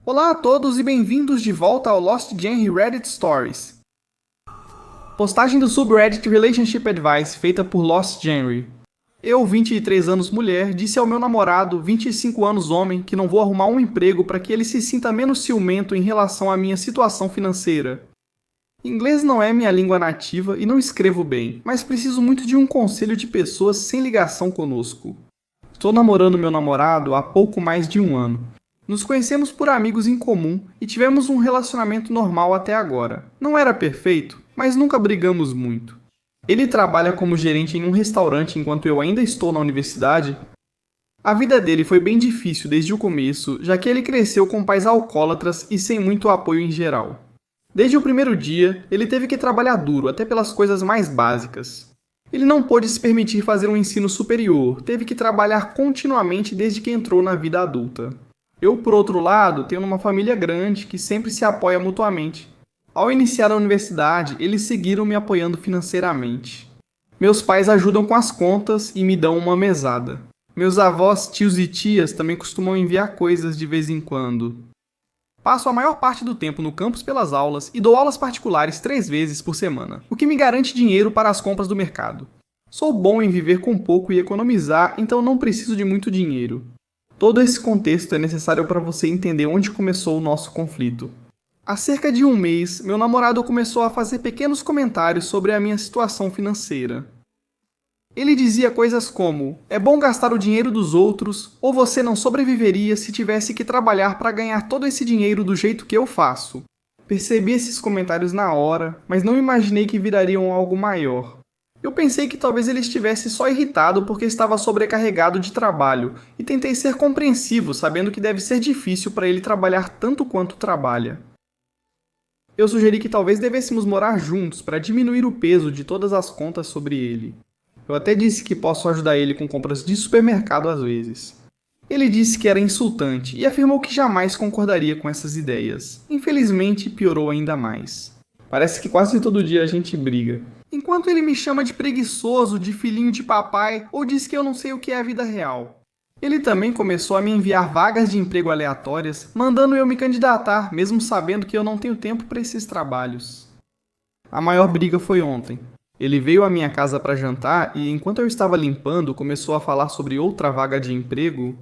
Olá a todos e bem-vindos de volta ao Lost Gen Reddit Stories. Postagem do subreddit Relationship Advice feita por Lost Genre. Eu, 23 anos mulher, disse ao meu namorado, 25 anos homem, que não vou arrumar um emprego para que ele se sinta menos ciumento em relação à minha situação financeira. Inglês não é minha língua nativa e não escrevo bem, mas preciso muito de um conselho de pessoas sem ligação conosco. Estou namorando meu namorado há pouco mais de um ano. Nos conhecemos por amigos em comum e tivemos um relacionamento normal até agora. Não era perfeito, mas nunca brigamos muito. Ele trabalha como gerente em um restaurante enquanto eu ainda estou na universidade. A vida dele foi bem difícil desde o começo, já que ele cresceu com pais alcoólatras e sem muito apoio em geral. Desde o primeiro dia, ele teve que trabalhar duro, até pelas coisas mais básicas. Ele não pôde se permitir fazer um ensino superior, teve que trabalhar continuamente desde que entrou na vida adulta. Eu, por outro lado, tenho uma família grande que sempre se apoia mutuamente. Ao iniciar a universidade, eles seguiram me apoiando financeiramente. Meus pais ajudam com as contas e me dão uma mesada. Meus avós, tios e tias também costumam enviar coisas de vez em quando. Passo a maior parte do tempo no campus pelas aulas e dou aulas particulares 3 vezes por semana, o que me garante dinheiro para as compras do mercado. Sou bom em viver com pouco e economizar, então não preciso de muito dinheiro. Todo esse contexto é necessário para você entender onde começou o nosso conflito. Há cerca de um mês, meu namorado começou a fazer pequenos comentários sobre a minha situação financeira. Ele dizia coisas como: é bom gastar o dinheiro dos outros, ou você não sobreviveria se tivesse que trabalhar para ganhar todo esse dinheiro do jeito que eu faço. Percebi esses comentários na hora, mas não imaginei que virariam algo maior. Eu pensei que talvez ele estivesse só irritado porque estava sobrecarregado de trabalho, e tentei ser compreensivo, sabendo que deve ser difícil para ele trabalhar tanto quanto trabalha. Eu sugeri que talvez devêssemos morar juntos para diminuir o peso de todas as contas sobre ele. Eu até disse que posso ajudar ele com compras de supermercado às vezes. Ele disse que era insultante e afirmou que jamais concordaria com essas ideias. Infelizmente, piorou ainda mais. Parece que quase todo dia a gente briga. Enquanto ele me chama de preguiçoso, de filhinho de papai, ou diz que eu não sei o que é a vida real. Ele também começou a me enviar vagas de emprego aleatórias, mandando eu me candidatar, mesmo sabendo que eu não tenho tempo para esses trabalhos. A maior briga foi ontem. Ele veio à minha casa para jantar e, enquanto eu estava limpando, começou a falar sobre outra vaga de emprego.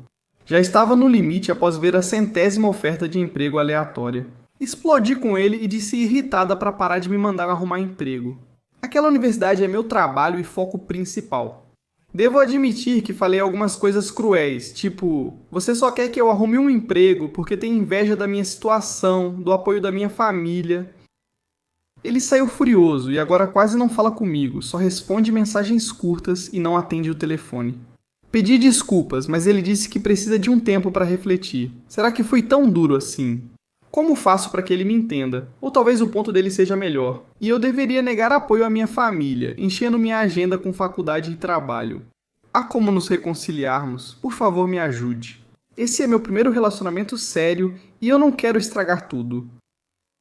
Já estava no limite após ver a 100ª oferta de emprego aleatória. Explodi com ele e disse irritada para parar de me mandar arrumar emprego. Aquela universidade é meu trabalho e foco principal. Devo admitir que falei algumas coisas cruéis, tipo: você só quer que eu arrume um emprego porque tem inveja da minha situação, do apoio da minha família. Ele saiu furioso e agora quase não fala comigo, só responde mensagens curtas e não atende o telefone. Pedi desculpas, mas ele disse que precisa de um tempo para refletir. Será que fui tão duro assim? Como faço para que ele me entenda? Ou talvez o ponto dele seja melhor. E eu deveria negar apoio à minha família, enchendo minha agenda com faculdade e trabalho. Há como nos reconciliarmos? Por favor, me ajude. Esse é meu primeiro relacionamento sério e eu não quero estragar tudo.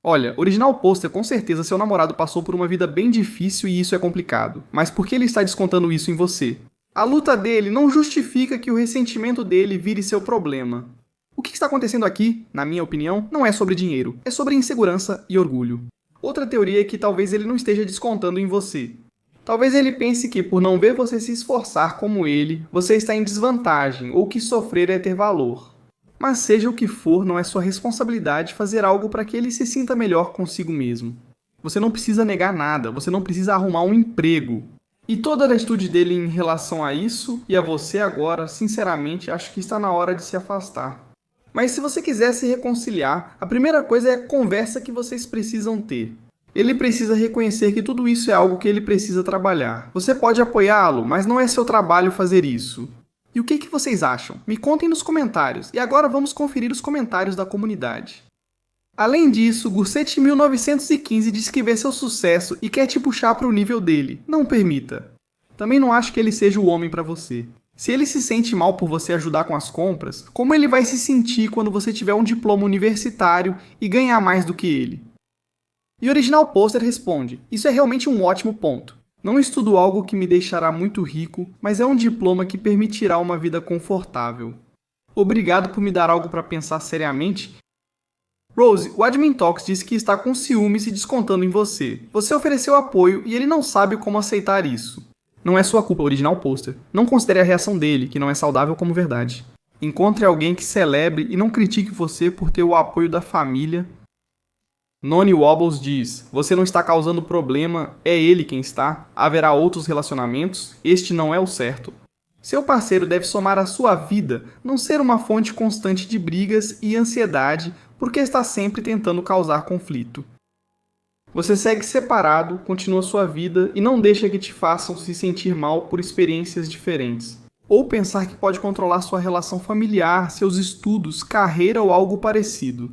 Olha, original poster, com certeza seu namorado passou por uma vida bem difícil e isso é complicado. Mas por que ele está descontando isso em você? A luta dele não justifica que o ressentimento dele vire seu problema. O que está acontecendo aqui, na minha opinião, não é sobre dinheiro, é sobre insegurança e orgulho. Outra teoria é que talvez ele não esteja descontando em você. Talvez ele pense que, por não ver você se esforçar como ele, você está em desvantagem ou que sofrer é ter valor. Mas seja o que for, não é sua responsabilidade fazer algo para que ele se sinta melhor consigo mesmo. Você não precisa negar nada, você não precisa arrumar um emprego. E toda a atitude dele em relação a isso e a você agora, sinceramente, acho que está na hora de se afastar. Mas se você quiser se reconciliar, a primeira coisa é a conversa que vocês precisam ter. Ele precisa reconhecer que tudo isso é algo que ele precisa trabalhar. Você pode apoiá-lo, mas não é seu trabalho fazer isso. E o que vocês acham? Me contem nos comentários. E agora vamos conferir os comentários da comunidade. Além disso, Gurset1915 diz que vê seu sucesso e quer te puxar para o nível dele. Não permita. Também não acho que ele seja o homem para você. Se ele se sente mal por você ajudar com as compras, como ele vai se sentir quando você tiver um diploma universitário e ganhar mais do que ele? E Original Poster responde: isso é realmente um ótimo ponto. Não estudo algo que me deixará muito rico, mas é um diploma que permitirá uma vida confortável. Obrigado por me dar algo para pensar seriamente. Rose, o Admin Talks disse que está com ciúmes e descontando em você. Você ofereceu apoio e ele não sabe como aceitar isso. Não é sua culpa, original pôster. Não considere a reação dele, que não é saudável, como verdade. Encontre alguém que celebre e não critique você por ter o apoio da família. Noni Wobbles diz, você não está causando problema, é ele quem está. Haverá outros relacionamentos, este não é o certo. Seu parceiro deve somar à sua vida, não ser uma fonte constante de brigas e ansiedade, porque está sempre tentando causar conflito. Você segue separado, continua sua vida e não deixa que te façam se sentir mal por experiências diferentes. Ou pensar que pode controlar sua relação familiar, seus estudos, carreira ou algo parecido.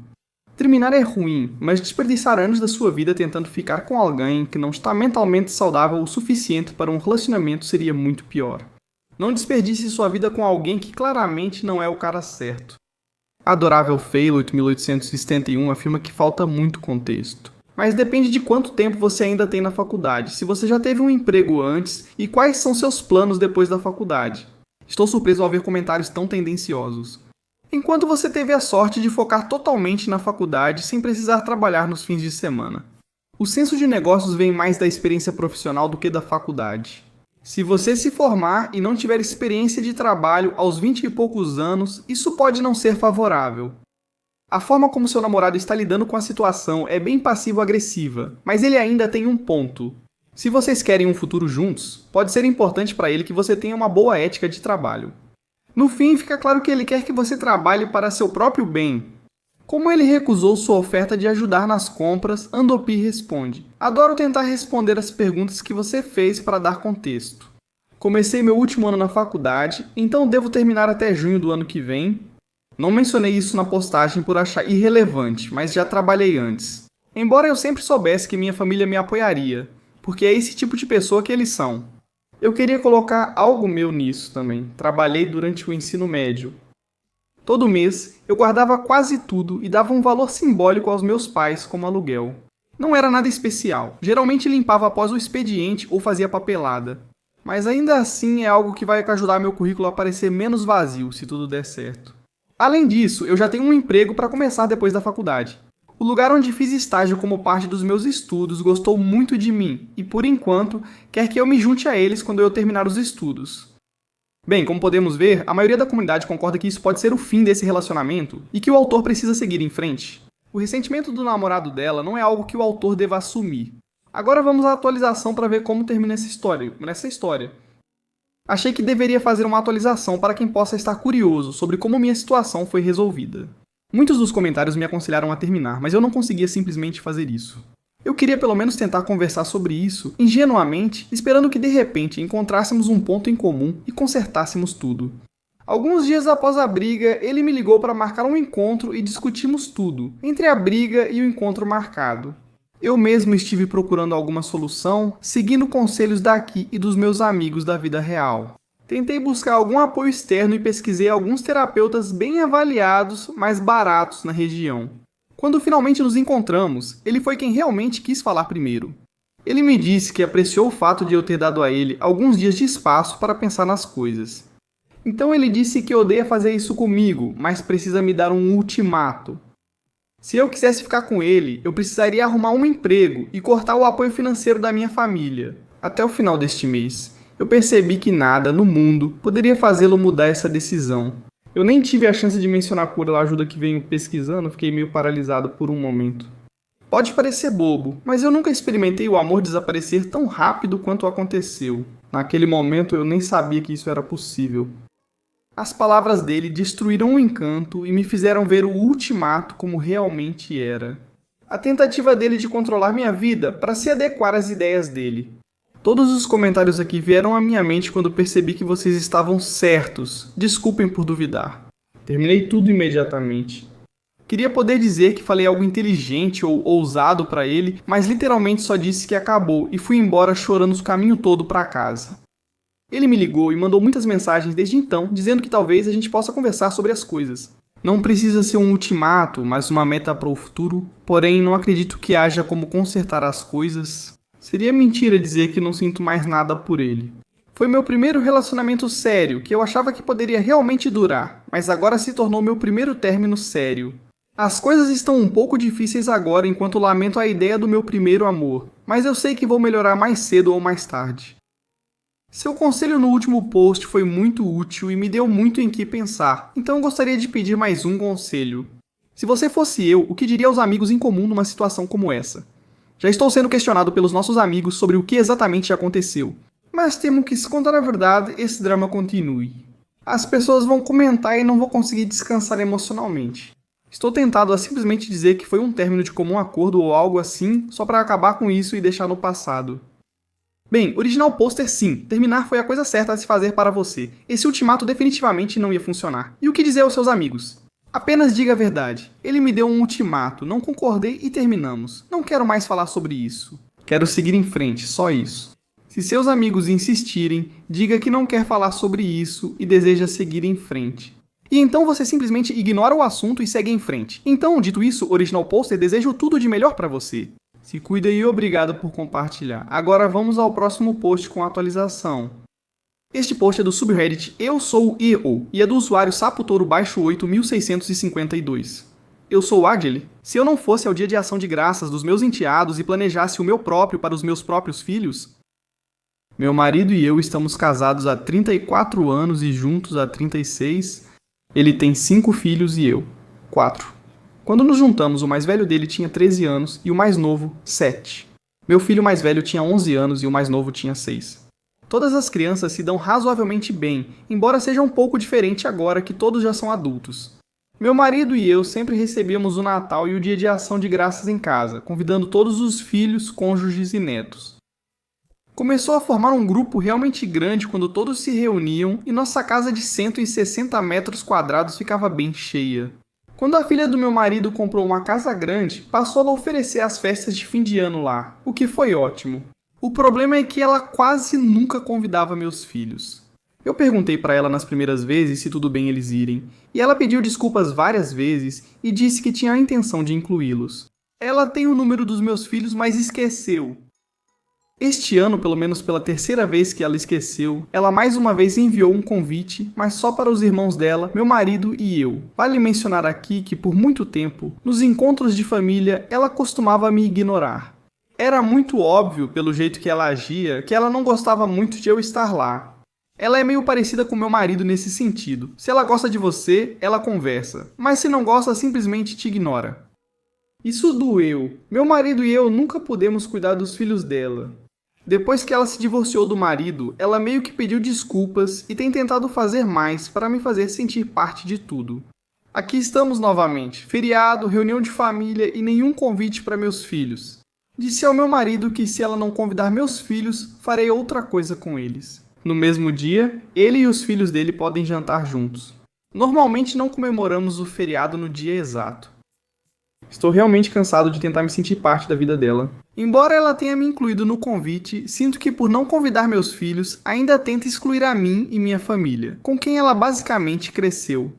Terminar é ruim, mas desperdiçar anos da sua vida tentando ficar com alguém que não está mentalmente saudável o suficiente para um relacionamento seria muito pior. Não desperdice sua vida com alguém que claramente não é o cara certo. A adorável Fayloit 1871 afirma que falta muito contexto. Mas depende de quanto tempo você ainda tem na faculdade, se você já teve um emprego antes e quais são seus planos depois da faculdade. Estou surpreso ao ver comentários tão tendenciosos. Enquanto você teve a sorte de focar totalmente na faculdade sem precisar trabalhar nos fins de semana. O senso de negócios vem mais da experiência profissional do que da faculdade. Se você se formar e não tiver experiência de trabalho aos 20 e poucos anos, isso pode não ser favorável. A forma como seu namorado está lidando com a situação é bem passivo-agressiva, mas ele ainda tem um ponto. Se vocês querem um futuro juntos, pode ser importante para ele que você tenha uma boa ética de trabalho. No fim, fica claro que ele quer que você trabalhe para seu próprio bem. Como ele recusou sua oferta de ajudar nas compras, Andopi responde: adoro tentar responder as perguntas que você fez para dar contexto. Comecei meu último ano na faculdade, então devo terminar até junho do ano que vem. Não mencionei isso na postagem por achar irrelevante, mas já trabalhei antes. Embora eu sempre soubesse que minha família me apoiaria, porque é esse tipo de pessoa que eles são. Eu queria colocar algo meu nisso também. Trabalhei durante o ensino médio. Todo mês, eu guardava quase tudo e dava um valor simbólico aos meus pais como aluguel. Não era nada especial. Geralmente limpava após o expediente ou fazia papelada. Mas ainda assim é algo que vai ajudar meu currículo a parecer menos vazio, se tudo der certo. Além disso, eu já tenho um emprego para começar depois da faculdade. O lugar onde fiz estágio como parte dos meus estudos gostou muito de mim e, por enquanto, quer que eu me junte a eles quando eu terminar os estudos. Bem, como podemos ver, a maioria da comunidade concorda que isso pode ser o fim desse relacionamento e que o autor precisa seguir em frente. O ressentimento do namorado dela não é algo que o autor deva assumir. Agora vamos à atualização para ver como termina essa história. Achei que deveria fazer uma atualização para quem possa estar curioso sobre como minha situação foi resolvida. Muitos dos comentários me aconselharam a terminar, mas eu não conseguia simplesmente fazer isso. Eu queria pelo menos tentar conversar sobre isso, ingenuamente, esperando que de repente encontrássemos um ponto em comum e consertássemos tudo. Alguns dias após a briga, ele me ligou para marcar um encontro e discutimos tudo, entre a briga e o encontro marcado. Eu mesmo estive procurando alguma solução, seguindo conselhos daqui e dos meus amigos da vida real. Tentei buscar algum apoio externo e pesquisei alguns terapeutas bem avaliados, mas baratos na região. Quando finalmente nos encontramos, ele foi quem realmente quis falar primeiro. Ele me disse que apreciou o fato de eu ter dado a ele alguns dias de espaço para pensar nas coisas. Então ele disse que odeia fazer isso comigo, mas precisa me dar um ultimato. Se eu quisesse ficar com ele, eu precisaria arrumar um emprego e cortar o apoio financeiro da minha família. Até o final deste mês, eu percebi que nada no mundo poderia fazê-lo mudar essa decisão. Eu nem tive a chance de mencionar a ajuda que venho pesquisando, fiquei meio paralisado por um momento. Pode parecer bobo, mas eu nunca experimentei o amor desaparecer tão rápido quanto aconteceu. Naquele momento eu nem sabia que isso era possível. As palavras dele destruíram o encanto e me fizeram ver o ultimato como realmente era. A tentativa dele de controlar minha vida para se adequar às ideias dele. Todos os comentários aqui vieram à minha mente quando percebi que vocês estavam certos. Desculpem por duvidar. Terminei tudo imediatamente. Queria poder dizer que falei algo inteligente ou ousado para ele, mas literalmente só disse que acabou e fui embora chorando o caminho todo para casa. Ele me ligou e mandou muitas mensagens desde então, dizendo que talvez a gente possa conversar sobre as coisas. Não precisa ser um ultimato, mas uma meta para o futuro, porém não acredito que haja como consertar as coisas. Seria mentira dizer que não sinto mais nada por ele. Foi meu primeiro relacionamento sério, que eu achava que poderia realmente durar, mas agora se tornou meu primeiro término sério. As coisas estão um pouco difíceis agora enquanto lamento a ideia do meu primeiro amor, mas eu sei que vou melhorar mais cedo ou mais tarde. Seu conselho no último post foi muito útil e me deu muito em que pensar, então eu gostaria de pedir mais um conselho. Se você fosse eu, o que diria aos amigos em comum numa situação como essa? Já estou sendo questionado pelos nossos amigos sobre o que exatamente aconteceu, mas temo que, se contar a verdade, esse drama continue. As pessoas vão comentar e não vou conseguir descansar emocionalmente. Estou tentado a simplesmente dizer que foi um término de comum acordo ou algo assim, só para acabar com isso e deixar no passado. Bem, original pôster sim, terminar foi a coisa certa a se fazer para você. Esse ultimato definitivamente não ia funcionar. E o que dizer aos seus amigos? Apenas diga a verdade. Ele me deu um ultimato, não concordei e terminamos. Não quero mais falar sobre isso. Quero seguir em frente, só isso. Se seus amigos insistirem, diga que não quer falar sobre isso e deseja seguir em frente. E então você simplesmente ignora o assunto e segue em frente. Então, dito isso, original pôster, desejo tudo de melhor para você. Se cuida e obrigado por compartilhar. Agora vamos ao próximo post com atualização. Este post é do subreddit Eu Sou EO e é do usuário Sapotoro-8652. Eu sou Adjeli. Se eu não fosse ao dia de ação de graças dos meus enteados e planejasse o meu próprio para os meus próprios filhos... Meu marido e eu estamos casados há 34 anos e juntos há 36. Ele tem 5 filhos e eu, 4. Quando nos juntamos, o mais velho dele tinha 13 anos e o mais novo, 7. Meu filho mais velho tinha 11 anos e o mais novo tinha 6. Todas as crianças se dão razoavelmente bem, embora seja um pouco diferente agora que todos já são adultos. Meu marido e eu sempre recebíamos o Natal e o Dia de Ação de Graças em casa, convidando todos os filhos, cônjuges e netos. Começou a formar um grupo realmente grande quando todos se reuniam e nossa casa de 160 metros quadrados ficava bem cheia. Quando a filha do meu marido comprou uma casa grande, passou a oferecer as festas de fim de ano lá, o que foi ótimo. O problema é que ela quase nunca convidava meus filhos. Eu perguntei para ela nas primeiras vezes se tudo bem eles irem, e ela pediu desculpas várias vezes e disse que tinha a intenção de incluí-los. Ela tem o número dos meus filhos, mas esqueceu. Este ano, pelo menos pela terceira vez que ela esqueceu, ela mais uma vez enviou um convite, mas só para os irmãos dela, meu marido e eu. Vale mencionar aqui que por muito tempo, nos encontros de família, ela costumava me ignorar. Era muito óbvio, pelo jeito que ela agia, que ela não gostava muito de eu estar lá. Ela é meio parecida com meu marido nesse sentido. Se ela gosta de você, ela conversa, mas se não gosta, simplesmente te ignora. Isso doeu. Meu marido e eu nunca pudemos cuidar dos filhos dela. Depois que ela se divorciou do marido, ela meio que pediu desculpas e tem tentado fazer mais para me fazer sentir parte de tudo. Aqui estamos novamente, feriado, reunião de família e nenhum convite para meus filhos. Disse ao meu marido que se ela não convidar meus filhos, farei outra coisa com eles. No mesmo dia, ele e os filhos dele podem jantar juntos. Normalmente não comemoramos o feriado no dia exato. Estou realmente cansado de tentar me sentir parte da vida dela. Embora ela tenha me incluído no convite, sinto que por não convidar meus filhos, ainda tenta excluir a mim e minha família, com quem ela basicamente cresceu.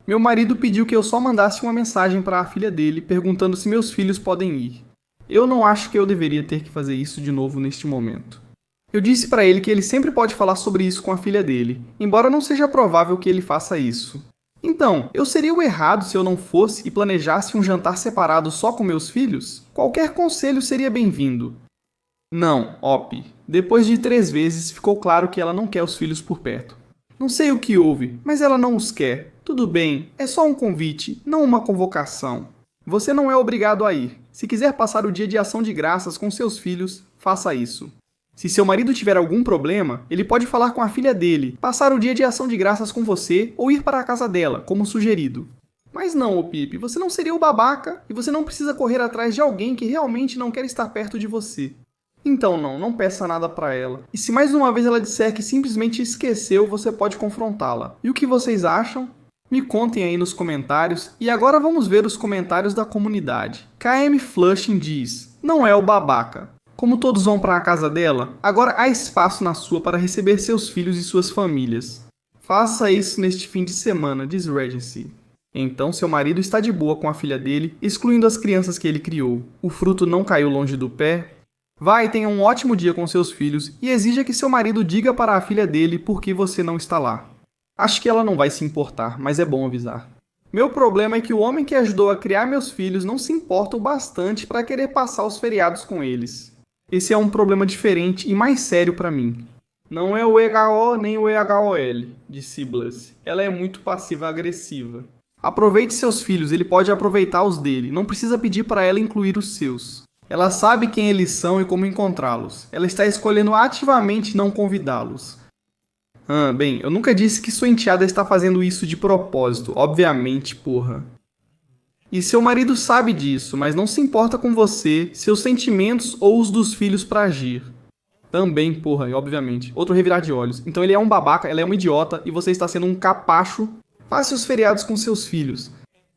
Meu marido pediu que eu só mandasse uma mensagem para a filha dele, perguntando se meus filhos podem ir. Eu não acho que eu deveria ter que fazer isso de novo neste momento. Eu disse para ele que ele sempre pode falar sobre isso com a filha dele, embora não seja provável que ele faça isso. Então, eu seria o errado se eu não fosse e planejasse um jantar separado só com meus filhos? Qualquer conselho seria bem-vindo. Não, Op. Depois de 3 vezes, ficou claro que ela não quer os filhos por perto. Não sei o que houve, mas ela não os quer. Tudo bem, é só um convite, não uma convocação. Você não é obrigado a ir. Se quiser passar o dia de ação de graças com seus filhos, faça isso. Se seu marido tiver algum problema, ele pode falar com a filha dele, passar o dia de ação de graças com você ou ir para a casa dela, como sugerido. Mas não, ô Pip, você não seria o babaca e você não precisa correr atrás de alguém que realmente não quer estar perto de você. Então não peça nada para ela. E se mais uma vez ela disser que simplesmente esqueceu, você pode confrontá-la. E o que vocês acham? Me contem aí nos comentários. E agora vamos ver os comentários da comunidade. KM Flushing diz: não é o babaca. Como todos vão para a casa dela, agora há espaço na sua para receber seus filhos e suas famílias. Faça isso neste fim de semana, diz Regency. Então seu marido está de boa com a filha dele, excluindo as crianças que ele criou. O fruto não caiu longe do pé? Vá e tenha um ótimo dia com seus filhos e exija que seu marido diga para a filha dele por que você não está lá. Acho que ela não vai se importar, mas é bom avisar. Meu problema é que o homem que ajudou a criar meus filhos não se importa o bastante para querer passar os feriados com eles. Esse é um problema diferente e mais sério para mim. Não é o EHO nem o EHOL, disse Bliss. Ela é muito passiva-agressiva. Aproveite seus filhos, ele pode aproveitar os dele. Não precisa pedir para ela incluir os seus. Ela sabe quem eles são e como encontrá-los. Ela está escolhendo ativamente não convidá-los. Bem, eu nunca disse que sua enteada está fazendo isso de propósito. Obviamente, porra. E seu marido sabe disso, mas não se importa com você, seus sentimentos ou os dos filhos para agir. Também, porra, e obviamente. Outro revirar de olhos. Então ele é um babaca, ela é uma idiota e você está sendo um capacho. Passe os feriados com seus filhos.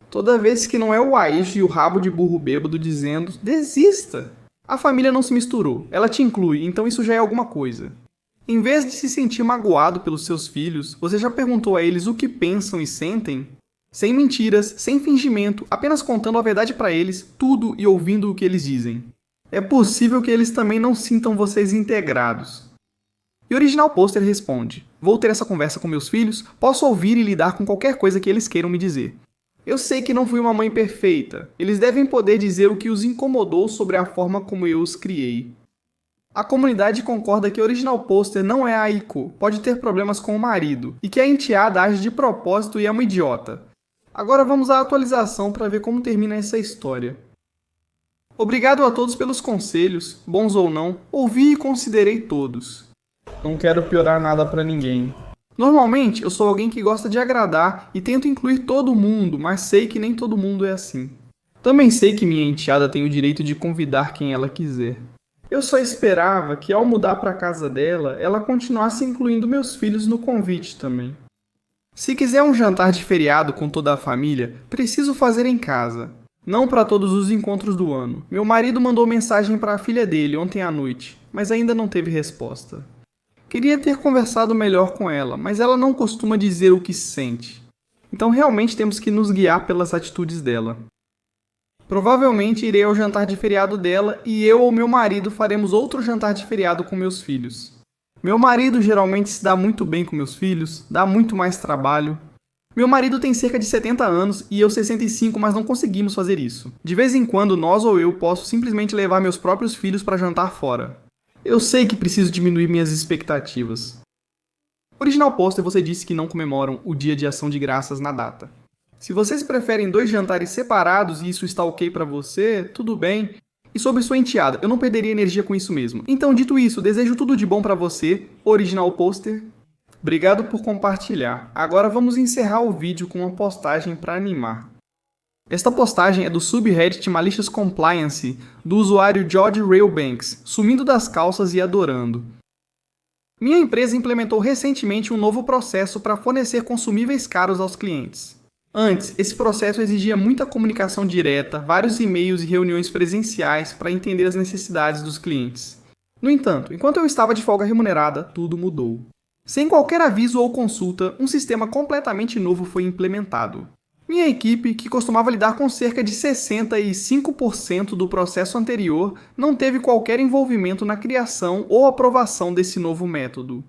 Toda vez que não é o Aish e o rabo de burro bêbado dizendo, desista. A família não se misturou, ela te inclui, então isso já é alguma coisa. Em vez de se sentir magoado pelos seus filhos, você já perguntou a eles o que pensam e sentem? Sem mentiras, sem fingimento, apenas contando a verdade para eles, tudo e ouvindo o que eles dizem. É possível que eles também não sintam vocês integrados. E Original Poster responde: vou ter essa conversa com meus filhos, posso ouvir e lidar com qualquer coisa que eles queiram me dizer. Eu sei que não fui uma mãe perfeita. Eles devem poder dizer o que os incomodou sobre a forma como eu os criei. A comunidade concorda que Original Poster não é a Aiko, pode ter problemas com o marido, e que a enteada age de propósito e é uma idiota. Agora vamos à atualização para ver como termina essa história. Obrigado a todos pelos conselhos, bons ou não, ouvi e considerei todos. Não quero piorar nada para ninguém. Normalmente, eu sou alguém que gosta de agradar e tento incluir todo mundo, mas sei que nem todo mundo é assim. Também sei que minha enteada tem o direito de convidar quem ela quiser. Eu só esperava que, ao mudar para a casa dela, ela continuasse incluindo meus filhos no convite também. Se quiser um jantar de feriado com toda a família, preciso fazer em casa. Não para todos os encontros do ano. Meu marido mandou mensagem para a filha dele ontem à noite, mas ainda não teve resposta. Queria ter conversado melhor com ela, mas ela não costuma dizer o que sente. Então realmente temos que nos guiar pelas atitudes dela. Provavelmente irei ao jantar de feriado dela e eu ou meu marido faremos outro jantar de feriado com meus filhos. Meu marido geralmente se dá muito bem com meus filhos, dá muito mais trabalho. Meu marido tem cerca de 70 anos e eu 65, mas não conseguimos fazer isso. De vez em quando nós ou eu posso simplesmente levar meus próprios filhos para jantar fora. Eu sei que preciso diminuir minhas expectativas. Original Poster, você disse que não comemoram o Dia de Ação de Graças na data. Se vocês preferem 2 jantares separados e isso está ok pra você, tudo bem. E sobre sua enteada, eu não perderia energia com isso mesmo. Então, dito isso, desejo tudo de bom pra você, Original Poster. Obrigado por compartilhar. Agora vamos encerrar o vídeo com uma postagem para animar. Esta postagem é do subreddit Malicious Compliance, do usuário George Railbanks, sumindo das calças e adorando. Minha empresa implementou recentemente um novo processo para fornecer consumíveis caros aos clientes. Antes, esse processo exigia muita comunicação direta, vários e-mails e reuniões presenciais para entender as necessidades dos clientes. No entanto, enquanto eu estava de folga remunerada, tudo mudou. Sem qualquer aviso ou consulta, um sistema completamente novo foi implementado. Minha equipe, que costumava lidar com cerca de 65% do processo anterior, não teve qualquer envolvimento na criação ou aprovação desse novo método.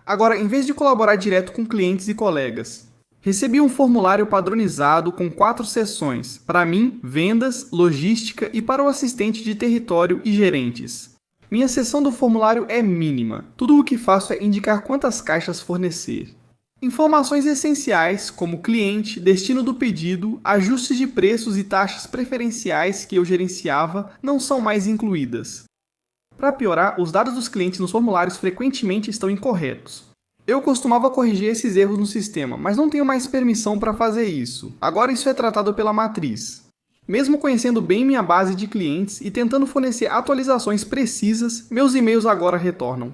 Agora, em vez de colaborar direto com clientes e colegas, recebi um formulário padronizado com 4 seções, para mim, vendas, logística e para o assistente de território e gerentes. Minha seção do formulário é mínima, tudo o que faço é indicar quantas caixas fornecer. Informações essenciais, como cliente, destino do pedido, ajustes de preços e taxas preferenciais que eu gerenciava, não são mais incluídas. Para piorar, os dados dos clientes nos formulários frequentemente estão incorretos. Eu costumava corrigir esses erros no sistema, mas não tenho mais permissão para fazer isso. Agora isso é tratado pela matriz. Mesmo conhecendo bem minha base de clientes e tentando fornecer atualizações precisas, meus e-mails agora retornam.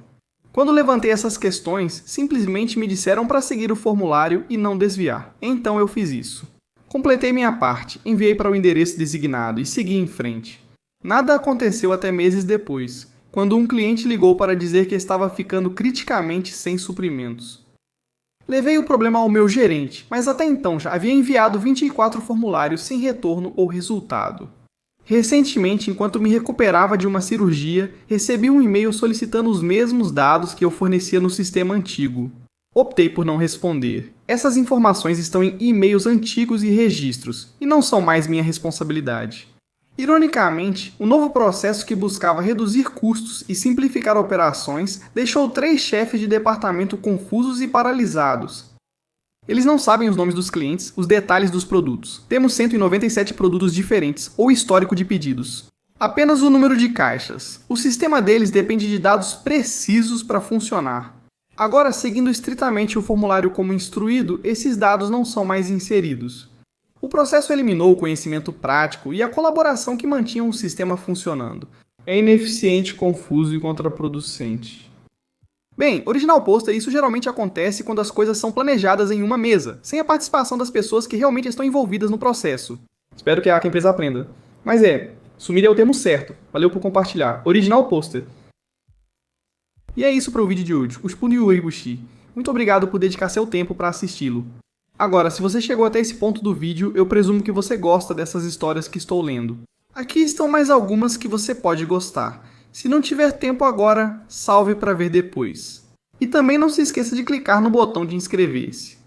Quando levantei essas questões, simplesmente me disseram para seguir o formulário e não desviar. Então eu fiz isso. Completei minha parte, enviei para o endereço designado e segui em frente. Nada aconteceu até meses depois, quando um cliente ligou para dizer que estava ficando criticamente sem suprimentos. Levei o problema ao meu gerente, mas até então já havia enviado 24 formulários sem retorno ou resultado. Recentemente, enquanto me recuperava de uma cirurgia, recebi um e-mail solicitando os mesmos dados que eu fornecia no sistema antigo. Optei por não responder. Essas informações estão em e-mails antigos e registros, e não são mais minha responsabilidade. Ironicamente, o novo processo que buscava reduzir custos e simplificar operações deixou 3 chefes de departamento confusos e paralisados. Eles não sabem os nomes dos clientes, os detalhes dos produtos. Temos 197 produtos diferentes ou histórico de pedidos. Apenas o número de caixas. O sistema deles depende de dados precisos para funcionar. Agora, seguindo estritamente o formulário como instruído, esses dados não são mais inseridos. O processo eliminou o conhecimento prático e a colaboração que mantinham o sistema funcionando. É ineficiente, confuso e contraproducente. Bem, original poster, isso geralmente acontece quando as coisas são planejadas em uma mesa, sem a participação das pessoas que realmente estão envolvidas no processo. Espero que a empresa aprenda. Mas sumir é o termo certo. Valeu por compartilhar. Original poster. E é isso para o vídeo de hoje, o Shippo Yui Bushi. Muito obrigado por dedicar seu tempo para assisti-lo. Agora, se você chegou até esse ponto do vídeo, eu presumo que você gosta dessas histórias que estou lendo. Aqui estão mais algumas que você pode gostar. Se não tiver tempo agora, salve para ver depois. E também não se esqueça de clicar no botão de inscrever-se.